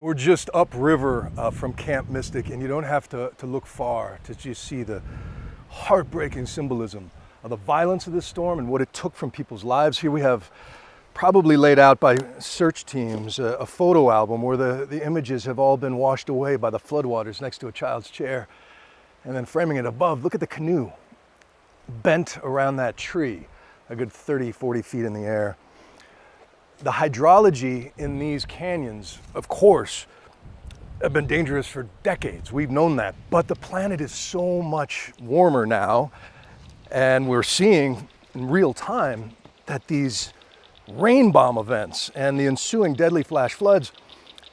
We're just upriver from Camp Mystic, and you don't have to look far to just see the heartbreaking symbolism of the violence of this storm and what it took from people's lives. Here we have, probably laid out by search teams, a photo album where the images have all been washed away by the floodwaters next to a child's chair. And then framing it above, look at the canoe bent around that tree, a good 30, 40 feet in the air. The hydrology in these canyons, of course, have been dangerous for decades. We've known that, but the planet is so much warmer now, and we're seeing in real time that these rain bomb events and the ensuing deadly flash floods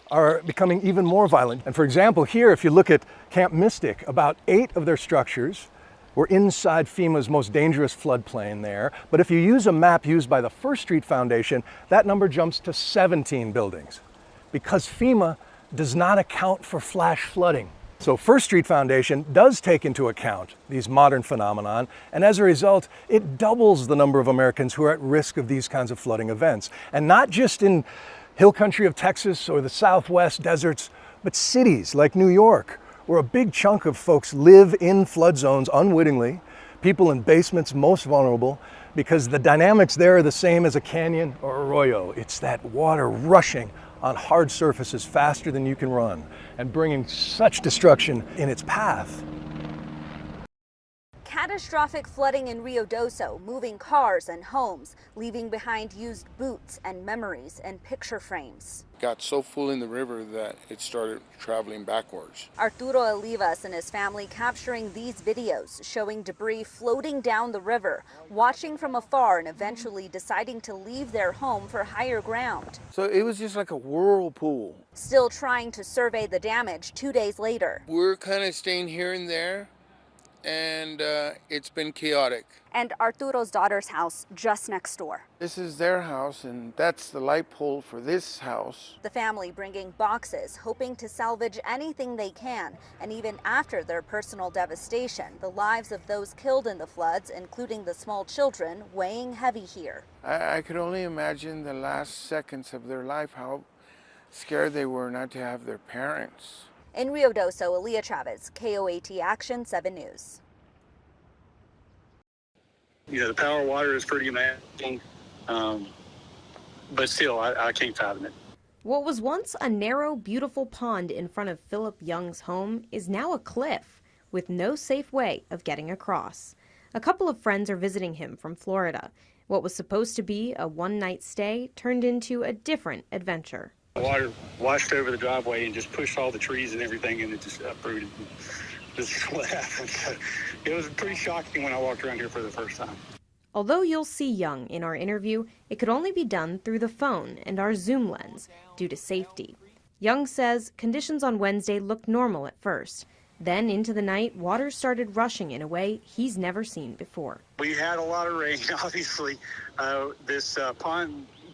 are becoming even more violent. And for example, here, if you look at Camp Mystic, about 8 of their structures were inside FEMA's most dangerous floodplain there. But if you use a map used by the First Street Foundation, that number jumps to 17 buildings because FEMA does not account for flash flooding. So First Street Foundation does take into account these modern phenomenon, and as a result, it doubles the number of Americans who are at risk of these kinds of flooding events. And not just in hill country of Texas or the Southwest deserts, but cities like New York, where a big chunk of folks live in flood zones unwittingly, people in basements most vulnerable, because the dynamics there are the same as a canyon or arroyo. It's that water rushing on hard surfaces faster than you can run and bringing such destruction in its path. Catastrophic flooding in Rio Doce, moving cars and homes, leaving behind used boots and memories and picture frames. Got so full in the river that it started traveling backwards. Arturo Olivas and his family capturing these videos showing debris floating down the river, watching from afar and eventually deciding to leave their home for higher ground. So it was just like a whirlpool. Still trying to survey the damage 2 days later. We're kind of staying here and there, and it's been chaotic. And Arturo's daughter's house just next door. This is their house, and that's the light pole for this house. The family bringing boxes, hoping to salvage anything they can. And even after their personal devastation, the lives of those killed in the floods, including the small children, weighing heavy here. I could only imagine the last seconds of their life, how scared they were not to have their parents. In Rio Doce, Aaliyah Chavez, KOAT Action 7 News. You know, the power of water is pretty amazing, but still, I can't fathom it. What was once a narrow, beautiful pond in front of Philip Young's home is now a cliff with no safe way of getting across. A couple of friends are visiting him from Florida. What was supposed to be a one-night stay turned into a different adventure. The water washed over the driveway and just pushed all the trees and everything, and it just uprooted. This is what happened. It was pretty shocking when I walked around here for the first time. Although you'll see Young in our interview, it could only be done through the phone and our Zoom lens due to safety. Young says conditions on Wednesday looked normal at first. Then into the night, water started rushing in a way he's never seen before. We had a lot of rain, obviously. This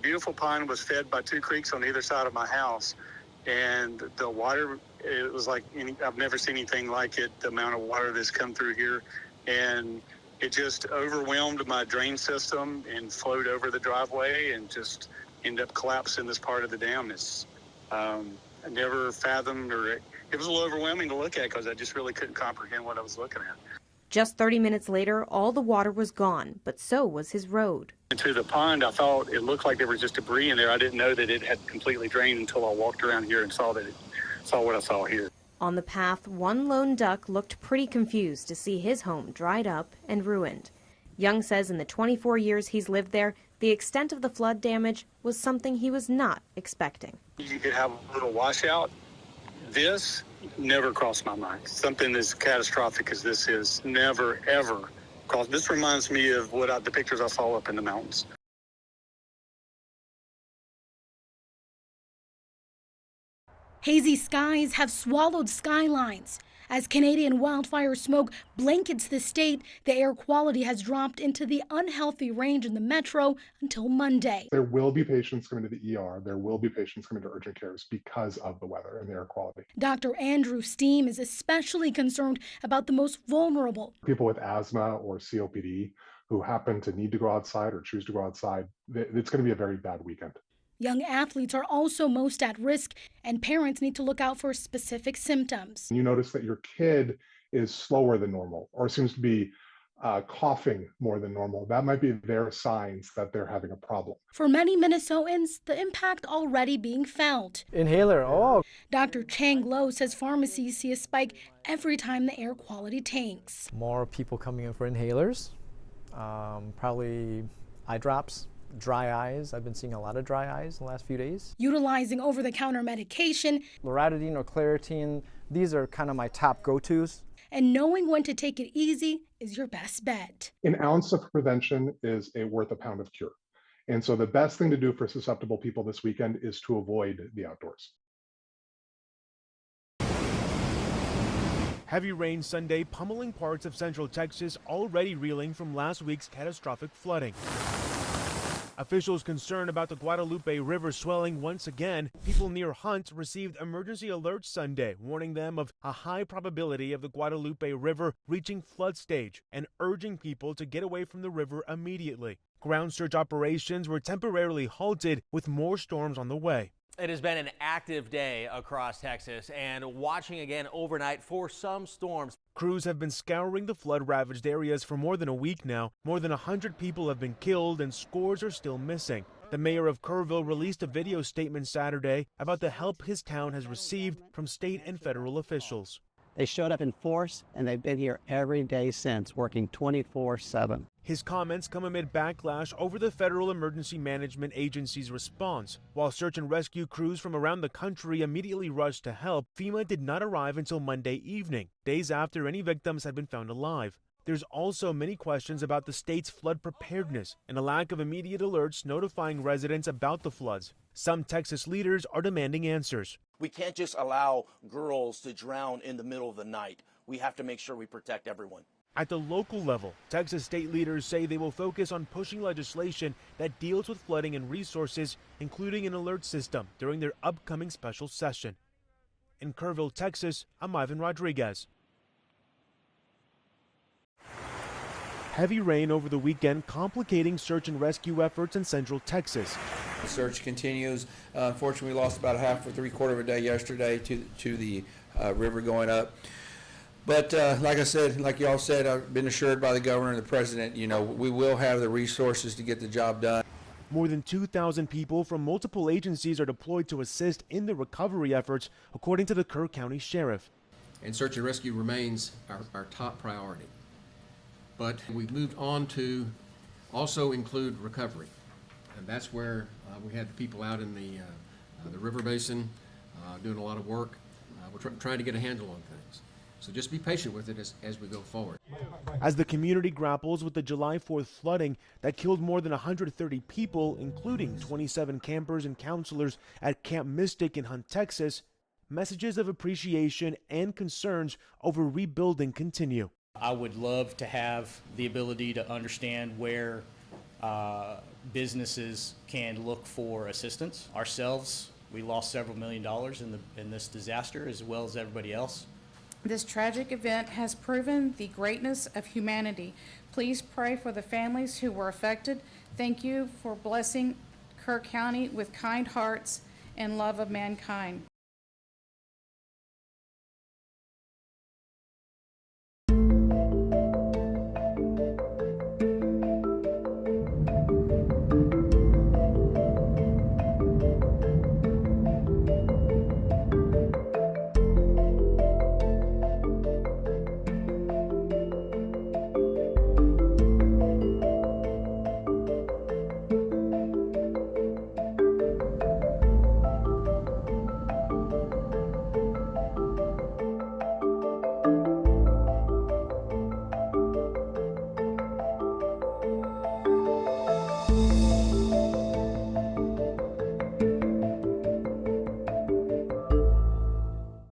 beautiful pond was fed by 2 creeks on either side of my house. And the water, it was like, I've never seen anything like it, the amount of water that's come through here. And it just overwhelmed my drain system and flowed over the driveway and just ended up collapsing this part of the dam. It's, I never fathomed, or it was a little overwhelming to look at because I just really couldn't comprehend what I was looking at. Just 30 minutes later, all the water was gone, but so was his road. Into the pond, I thought it looked like there was just debris in there. I didn't know that it had completely drained until I walked around here and saw what I saw here. On the path, one lone duck looked pretty confused to see his home dried up and ruined. Young says in the 24 years he's lived there, the extent of the flood damage was something he was not expecting. You could have a little washout. This never crossed my mind. Something as catastrophic as this is never, ever crossed. This reminds me of the pictures I saw up in the mountains. Hazy skies have swallowed skylines. As Canadian wildfire smoke blankets the state, the air quality has dropped into the unhealthy range in the metro until Monday. There will be patients coming to the ER. There will be patients coming to urgent cares because of the weather and the air quality. Dr. Andrew Steen is especially concerned about the most vulnerable. People with asthma or COPD who happen to need to go outside or choose to go outside, it's going to be a very bad weekend. Young athletes are also most at risk, and parents need to look out for specific symptoms. You notice that your kid is slower than normal or seems to be coughing more than normal. That might be their signs that they're having a problem. For many Minnesotans, the impact already being felt. Inhaler, oh. Dr. Chang Lo says pharmacies see a spike every time the air quality tanks. More people coming in for inhalers, probably eye drops, dry eyes. I've been seeing a lot of dry eyes in the last few days. Utilizing over-the-counter medication. Loratadine or Claritin, these are kind of my top go-tos. And knowing when to take it easy is your best bet. An ounce of prevention is worth a pound of cure. And so the best thing to do for susceptible people this weekend is to avoid the outdoors. Heavy rain Sunday pummeling parts of central Texas, already reeling from last week's catastrophic flooding. Officials concerned about the Guadalupe River swelling once again. People near Hunt received emergency alerts Sunday, warning them of a high probability of the Guadalupe River reaching flood stage and urging people to get away from the river immediately. Ground search operations were temporarily halted with more storms on the way. It has been an active day across Texas and watching again overnight for some storms. Crews have been scouring the flood-ravaged areas for more than a week now. More than 100 people have been killed and scores are still missing. The mayor of Kerrville released a video statement Saturday about the help his town has received from state and federal officials. They showed up in force, and they've been here every day since, working 24/7. His comments come amid backlash over the Federal Emergency Management Agency's response. While search and rescue crews from around the country immediately rushed to help, FEMA did not arrive until Monday evening, days after any victims had been found alive. There's also many questions about the state's flood preparedness and a lack of immediate alerts notifying residents about the floods. Some Texas leaders are demanding answers. We can't just allow girls to drown in the middle of the night. We have to make sure we protect everyone. At the local level, Texas state leaders say they will focus on pushing legislation that deals with flooding and resources, including an alert system, during their upcoming special session. In Kerrville, Texas, I'm Ivan Rodriguez. Heavy rain over the weekend complicating search and rescue efforts in central Texas. The search continues. Unfortunately, we lost about a half or three-quarter of a day yesterday to the river going up. But like I said, like y'all said, I've been assured by the governor and the president, we will have the resources to get the job done. More than 2,000 people from multiple agencies are deployed to assist in the recovery efforts, according to the Kerr County Sheriff. And search and rescue remains our top priority. But we've moved on to also include recovery. And that's where we had the people out in the river basin doing a lot of work. We're trying to get a handle on things. So just be patient with it as we go forward. As the community grapples with the July 4th flooding that killed more than 130 people, including 27 campers and counselors at Camp Mystic in Hunt, Texas, messages of appreciation and concerns over rebuilding continue. I would love to have the ability to understand where businesses can look for assistance. Ourselves, we lost several $1 million in this disaster, as well as everybody else. This tragic event has proven the greatness of humanity. Please pray for the families who were affected. Thank you for blessing Kerr County with kind hearts and love of mankind.